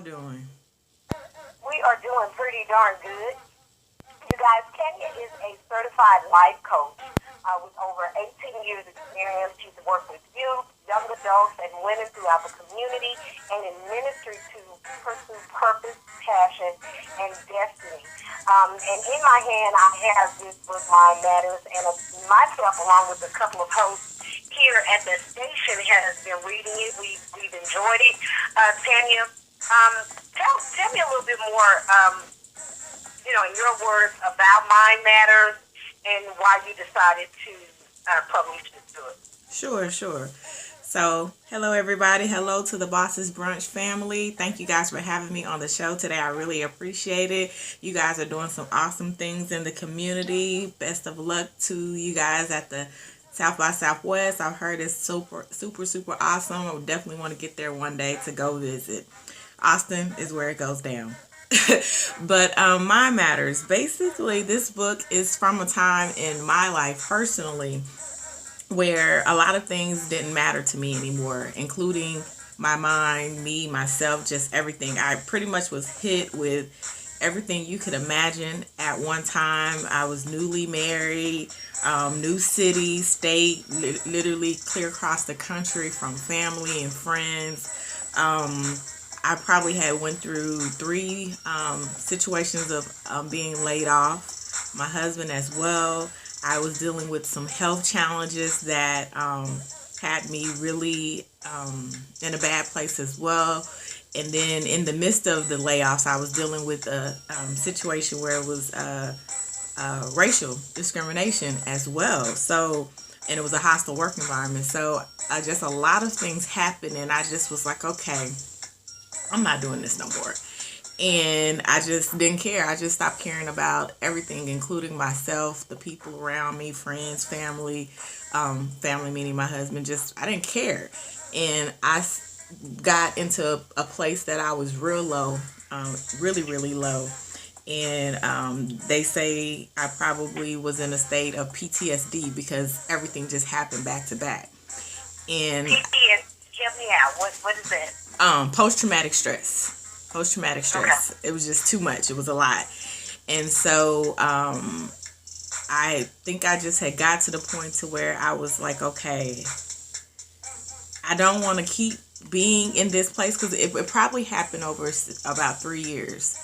y'all doing? We are doing pretty darn good. You guys, Tanya is a certified life coach with over 18 years experience. She's worked with youth, young adults, and women throughout the community and in ministry to pursue purpose, passion, and destiny. And in my hand, I have this book, Mind Matters, and myself, along with a couple of hosts here at the station, has been reading it. We've enjoyed it. Tanya, tell me a little bit more, in your words, about Mind Matters and why you decided to publish this book. Sure. So, hello everybody. Hello to the Bosses Brunch family. Thank you guys for having me on the show today. I really appreciate it. You guys are doing some awesome things in the community. Best of luck to you guys at the South by Southwest. I've heard it's super awesome. I would definitely want to get there one day to go visit. Austin is where it goes down. But Mind Matters. Basically, this book is from a time in my life personally where a lot of things didn't matter to me anymore, including my mind, me, myself, just everything. I pretty much was hit with everything you could imagine at one time. I was newly married, new city, state, literally clear across the country from family and friends. I probably had went through 3 situations of being laid off. My husband as well. I was dealing with some health challenges that had me really in a bad place as well. And then in the midst of the layoffs, I was dealing with a situation where it was racial discrimination as well. So, and it was a hostile work environment. So just a lot of things happened, and I just was like, okay, I'm not doing this no more. And I just didn't care. I just stopped caring about everything, including myself, the people around me, friends, family, family meaning my husband. I didn't care. And I got into a place that I was real low, really low. And they say I probably was in a state of PTSD because everything just happened back to back. And PTSD, help me out. What is that? Post-traumatic stress. Okay. It was just too much. It was a lot. And so I think I just had got to the point to where I was like, okay, I don't want to keep being in this place, because it probably happened over about 3 years.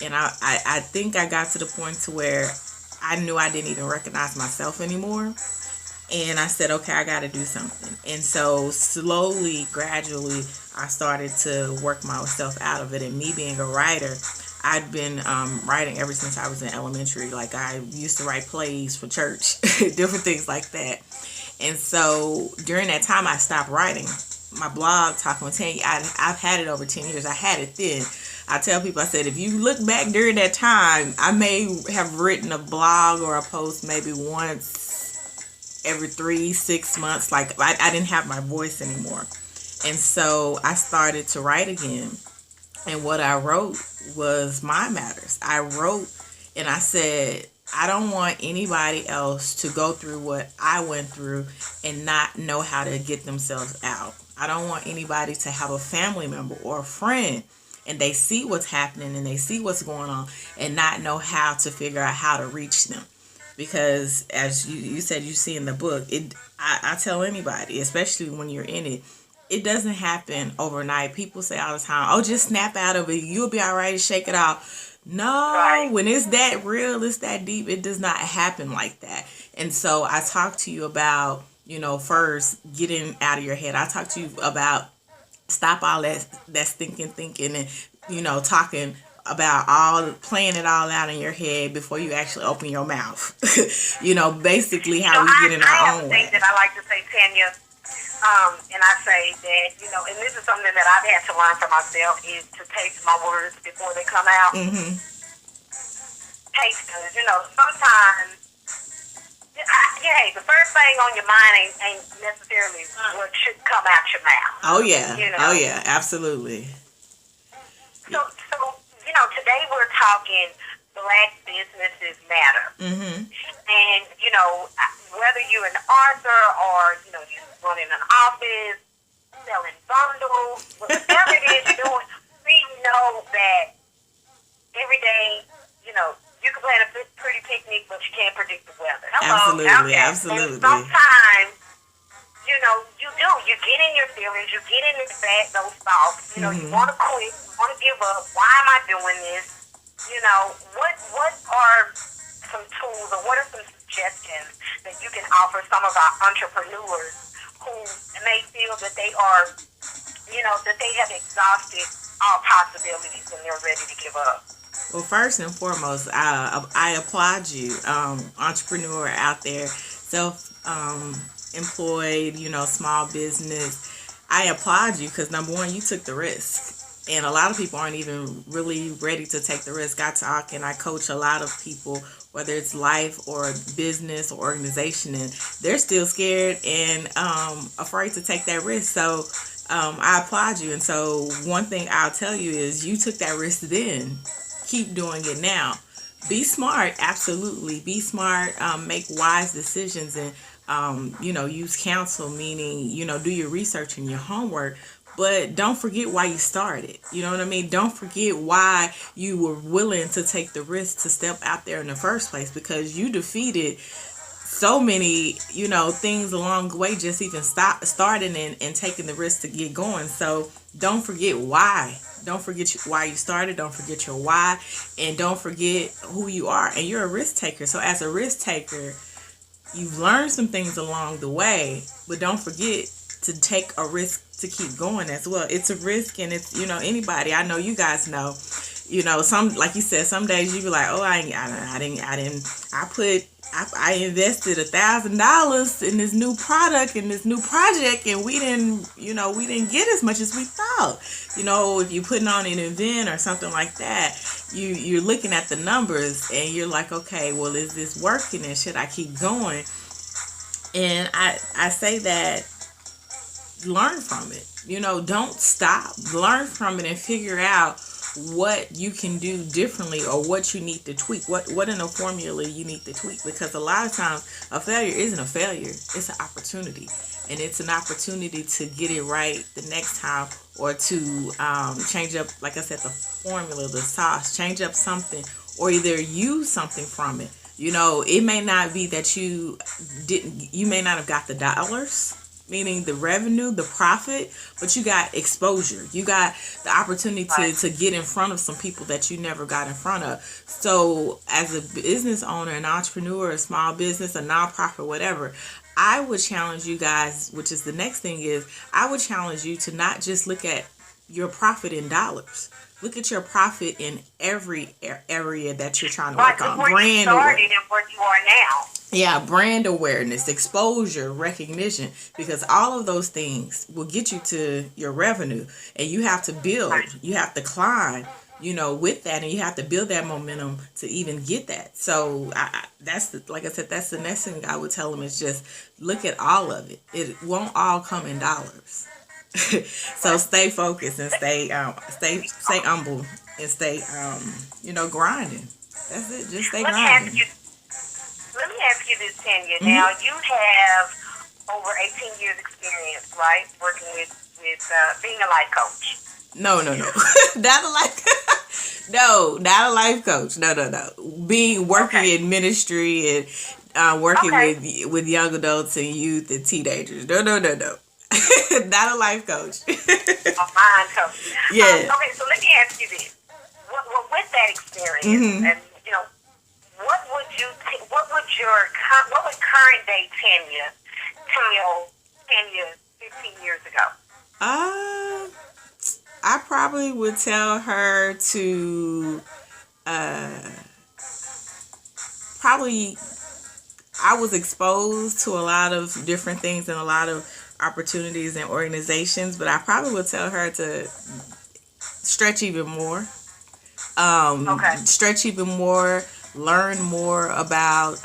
And I think I got to the point to where I knew I didn't even recognize myself anymore. And I said, okay, I got to do something. And so slowly, gradually, I started to work myself out of it. And me being a writer, I'd been writing ever since I was in elementary. Like, I used to write plays for church, different things like that. And so during that time, I stopped writing. My blog, Talking with Tanya, I've had it over 10 years. I had it then. I tell people, I said, if you look back during that time, I may have written a blog or a post maybe once every 3-6 months. Like, I didn't have my voice anymore. And so I started to write again. And what I wrote was Mind Matters. I wrote and I said, I don't want anybody else to go through what I went through and not know how to get themselves out. I don't want anybody to have a family member or a friend and they see what's happening and they see what's going on and not know how to figure out how to reach them. Because as you said, you see in the book, I tell anybody, especially when you're in it, it doesn't happen overnight. People say all the time, oh, just snap out of it. You'll be all right. Shake it off. No, right. When it's that real, it's that deep, it does not happen like that. And so I talk to you about, first getting out of your head. I talk to you about stop all that thinking and, talking about playing it all out in your head before you actually open your mouth. Basically how we get in our own way. I have a thing that I like to say, Tanya, and I say that, and this is something that I've had to learn for myself, is to taste my words before they come out. Mm-hmm. Taste them. Sometimes, the first thing on your mind ain't necessarily what should come out your mouth. Oh, yeah. Oh, yeah. Absolutely. So, today we're talking Black Businesses Matter. Mm-hmm. And, whether you're an author or, you're running an office, selling bundles, whatever it is you're doing, we know picnic, but you can't predict the weather. Hello. Absolutely, Okay. absolutely. And sometimes, you know, you do. You get in your feelings. You get in those thoughts. You know, you want to quit. You want to give up. Why am I doing this? You know, what are some tools or what are some suggestions that you can offer some of our entrepreneurs who may feel that they are, you know, that they have exhausted all possibilities and they're ready to give up? Well, first and foremost, I applaud you, entrepreneur out there, employed, you know, small business. I applaud you because number one, you took the risk. And a lot of people aren't even really ready to take the risk. I talk and I coach a lot of people, whether it's life or business or organization, and they're still scared and afraid to take that risk. So I applaud you. And so one thing I'll tell you is you took that risk then. Keep doing it now. Be smart, absolutely. Be smart, make wise decisions, and you know, use counsel, meaning, you know, do your research and your homework, but don't forget why you started. You know what I mean? Don't forget why you were willing to take the risk to step out there in the first place, because you defeated so many, you know, things along the way, just even starting and taking the risk to get going. So don't forget why. Don't forget why you started. Don't forget your why, and don't forget who you are. And you're a risk taker. So as a risk taker, you've learned some things along the way, but don't forget to take a risk to keep going as well. It's a risk, and it's, you know, anybody, I know you guys know, you know, some, like you said, some days you be like, oh, I invested $1,000 in this new product, in this new project, and we didn't get as much as we thought. You know, if you're putting on an event or something like that, you're looking at the numbers and you're like, okay, well, is this working and should I keep going? And I say that learn from it. You know, don't stop. Learn from it and figure out what you can do differently or what you need to tweak. What in a formula you need to tweak, because a lot of times a failure isn't a failure. It's an opportunity, and it's an opportunity to get it right the next time, or to change up, like I said, the formula, the sauce, change up something, or either use something from it. You know, it may not be that you may not have got the dollars, meaning the revenue, the profit, but you got exposure. You got the opportunity to get in front of some people that you never got in front of. So as a business owner, an entrepreneur, a small business, a nonprofit, whatever, I would challenge you guys, which is the next thing, is I would challenge you to not just look at your profit in dollars. Look at your profit in every area that you're trying to work on. Where you started and where you are now. Yeah, brand awareness, exposure, recognition, because all of those things will get you to your revenue, and you have to build, you have to climb, you know, with that, and you have to build that momentum to even get that. So like I said, that's the next thing I would tell them, is just look at all of it. It won't all come in dollars. So stay focused and stay humble and stay you know, grinding. That's it. Just stay grinding. Let me ask you this, Tanya. Mm-hmm. Now, you have over 18 years experience, right, working with being a life coach. No. Not a life not a life coach. No. Working in ministry and working with young adults and youth and teenagers. No. Not a life coach. A mind coach. Yeah. Okay, so let me ask you this. With that experience, mm-hmm. and you know, what would current day Tanya tell Tanya 15 years ago? I probably would tell her to I was exposed to a lot of different things and a lot of opportunities and organizations, but I probably would tell her to stretch even more. Stretch even more, learn more about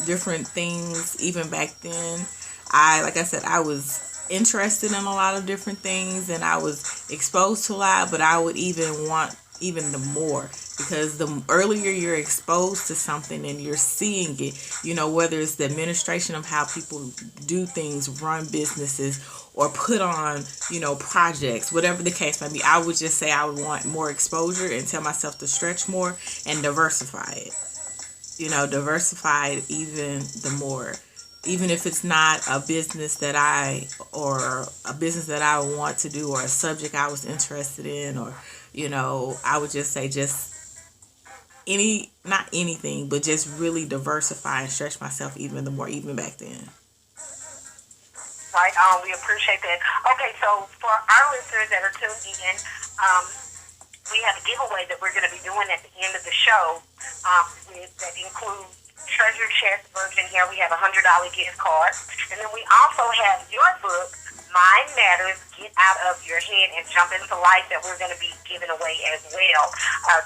different things. Even back then, like I said, I was interested in a lot of different things and I was exposed to a lot, but I would even want even the more, because the earlier you're exposed to something and you're seeing it, you know, whether it's the administration of how people do things, run businesses, or put on, you know, projects, whatever the case may be, I would just say I would want more exposure and tell myself to stretch more and diversify it. diversify it even the more. Even if it's not a business that I want to do, or a subject I was interested in, or I would just say just not anything, but just really diversify and stretch myself even the more, even back then. Right on. We appreciate that. Okay, so for our listeners that are tuned in, we have a giveaway that we're going to be doing at the end of the show. That includes treasure chest version here. We have a $100 gift card, and then we also have your book, Mind Matters, Get Out of Your Head and Jump into Life, that we're going to be giving away as well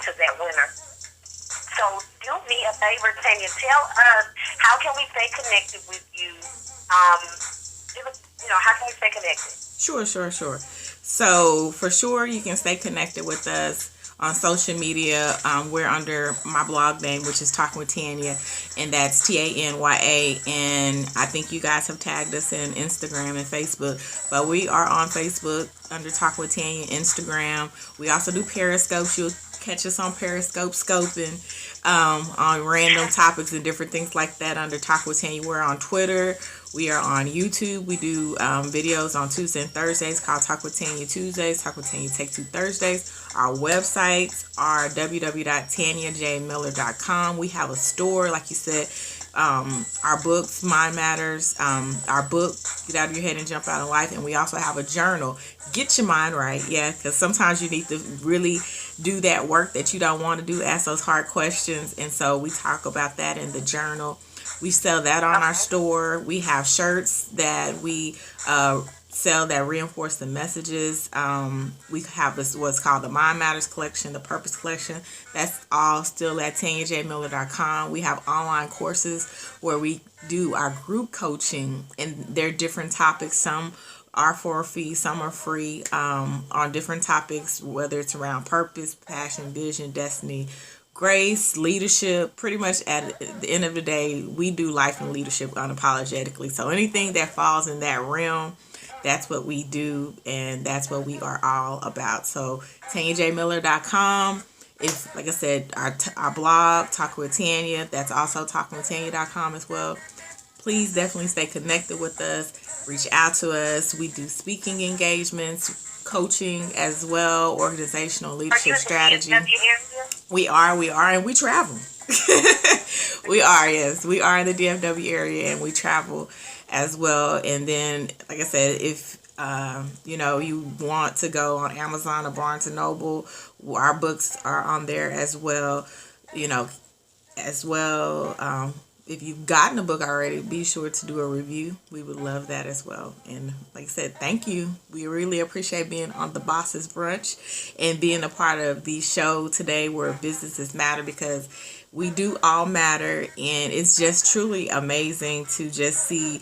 to that winner. So do me a favor, Tanya. Tell us, how can we stay connected with you? How can we stay connected? Sure. So for sure, you can stay connected with us on social media. We're under my blog name, which is Talking with Tanya, and that's Tanya. And I think you guys have tagged us in Instagram and Facebook, but we are on Facebook under Talking with Tanya, Instagram. We also do Periscopes. You'll catch us on Periscope scoping on random topics and different things like that under Talk with Tanya. We're on Twitter. We are on YouTube. We do videos on Tuesdays and Thursdays called Talk with Tanya Tuesdays, Talk with Tanya Take Two Thursdays. Our websites are www.tanyajmiller.com. We have a store, like you said. Our books, Mind Matters, our book, Get Out of Your Head and Jump Out of Life. And we also have a journal, Get Your Mind Right. Yeah, because sometimes you need to really do that work that you don't want to do, ask those hard questions. And so we talk about that in the journal. We sell that on our store. We have shirts that we sell that reinforce the messages. We have what's called the Mind Matters collection, the Purpose collection. That's all still at TanyaJMiller.com. We have online courses where we do our group coaching, and they're different topics. Some are for a fee, some are free, on different topics, whether it's around purpose, passion, vision, destiny, grace, leadership. Pretty much at the end of the day, we do life and leadership unapologetically. So anything that falls in that realm, that's what we do, and that's what we are all about. So TanyaJMiller.com. If, like I said, our blog, Talking with Tanya, that's also talkingwithtanya.com as well. Please definitely stay connected with us. Reach out to us. We do speaking engagements, coaching as well, organizational leadership strategy. We are, and we travel. We are in the DFW area, and we travel as well. And then, like I said, if you want to go on Amazon or Barnes and Noble, our books are on there as well. If you've gotten a book already, be sure to do a review. We would love that as well. And like I said, thank you. We really appreciate being on the Bosses Brunch and being a part of the show today where businesses matter, because we do all matter. And it's just truly amazing to just see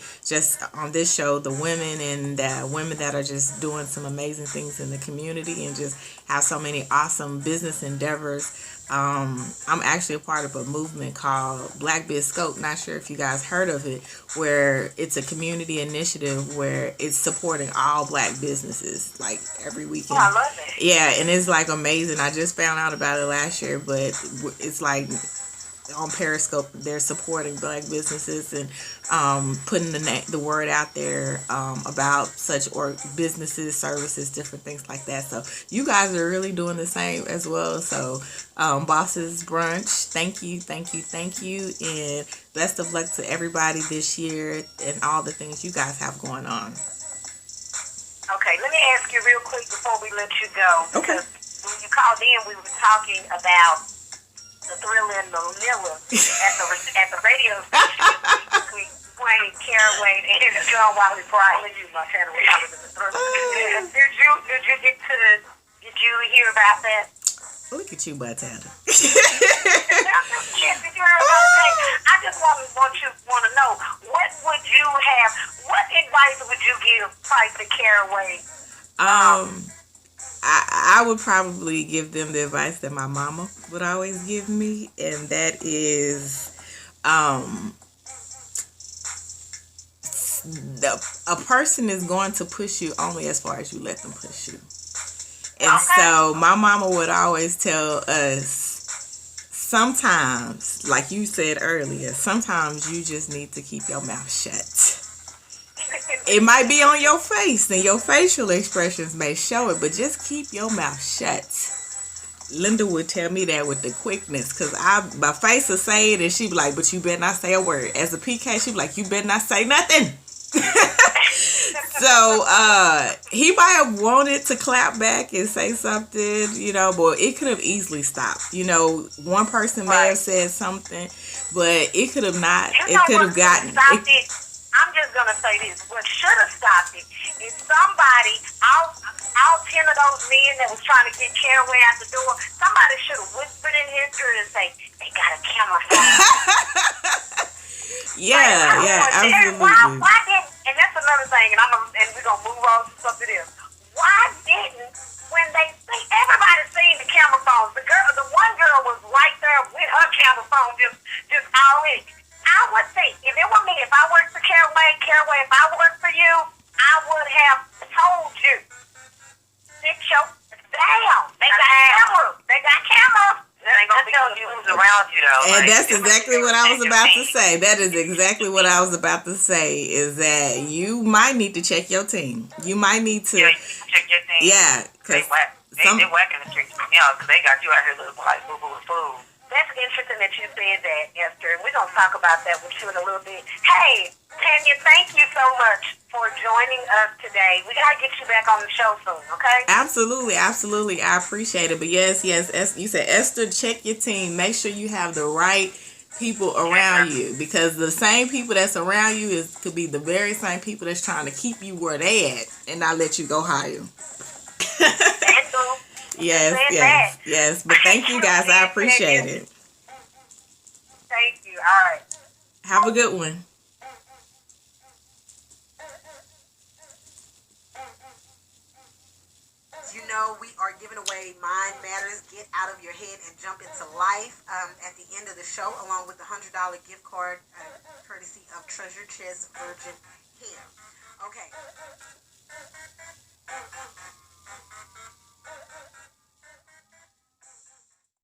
on this show the women and the women that are just doing some amazing things in the community and just have so many awesome business endeavors. I'm actually a part of a movement called Black Biz Scope. Not sure if you guys heard of it, where it's a community initiative where it's supporting all Black businesses like every weekend. Oh, I love it. Yeah, and it's like amazing. I just found out about it last year, but it's like on Periscope they're supporting Black businesses and putting the word out there about such businesses, services, different things like that. So you guys are really doing the same as well. So Bosses Brunch, thank you, and best of luck to everybody this year and all the things you guys have going on. Okay, let me ask you real quick before we let you go. Okay. Because when you called in, we were talking about the Thrill in Manila at the radio station. Playing Caraway and John Wiley Bryant. Did you hear about that? Look at you, Montana. Did you hear about that? I just want to know, what advice would you give Price and Caraway? I would probably give them the advice that my mama would always give me, and that is a person is going to push you only as far as you let them push you. And so my mama would always tell us, sometimes, like you said earlier, sometimes you just need to keep your mouth shut. It might be on your face, and your facial expressions may show it, but just keep your mouth shut. Linda would tell me that with the quickness, because my face will say it, and she'd be like, but you better not say a word. As a PK, she'd be like, you better not say nothing. So he might have wanted to clap back and say something, but it could have easily stopped. One person may have said something, but it could have not. It could have gotten. I'm just gonna say this: what should have stopped it is somebody, all 10 of those men that was trying to get Caraway out the door. Somebody should have whispered in his ear and say, "They got a camera phone." Yeah, absolutely. Why didn't? And that's another thing. And we're gonna move on to something else. Why didn't, when they see everybody seen the camera phones, the one girl was right there with her camera phone, just all in. I would think, if it were me, if I worked for Caraway, if I worked for you, I would have told you, sit your down. They got cameras. They ain't gonna be who's around you though. And that's exactly what I was about to say. That is exactly what I was about to say. Is that you might need to check your team. You might need to. Yeah, you check your team. Yeah, because they whacking the streets. Because they got you out here looking like boo boo food. That's interesting that you said that, Esther. We're going to talk about that with you in a little bit. Hey, Tanya, thank you so much for joining us today. We got to get you back on the show soon, okay? Absolutely. I appreciate it. But yes, you said, Esther, check your team. Make sure you have the right people around you. Because the same people that's around you could be the very same people that's trying to keep you where they at and not let you go higher. Yes. But thank you guys. I appreciate it. Thank you. All right. Have a good one. We are giving away Mind Matters, Get Out of Your Head and Jump Into Life at the end of the show, along with the $100 gift card courtesy of Treasure Chest Virgin Hair. Okay.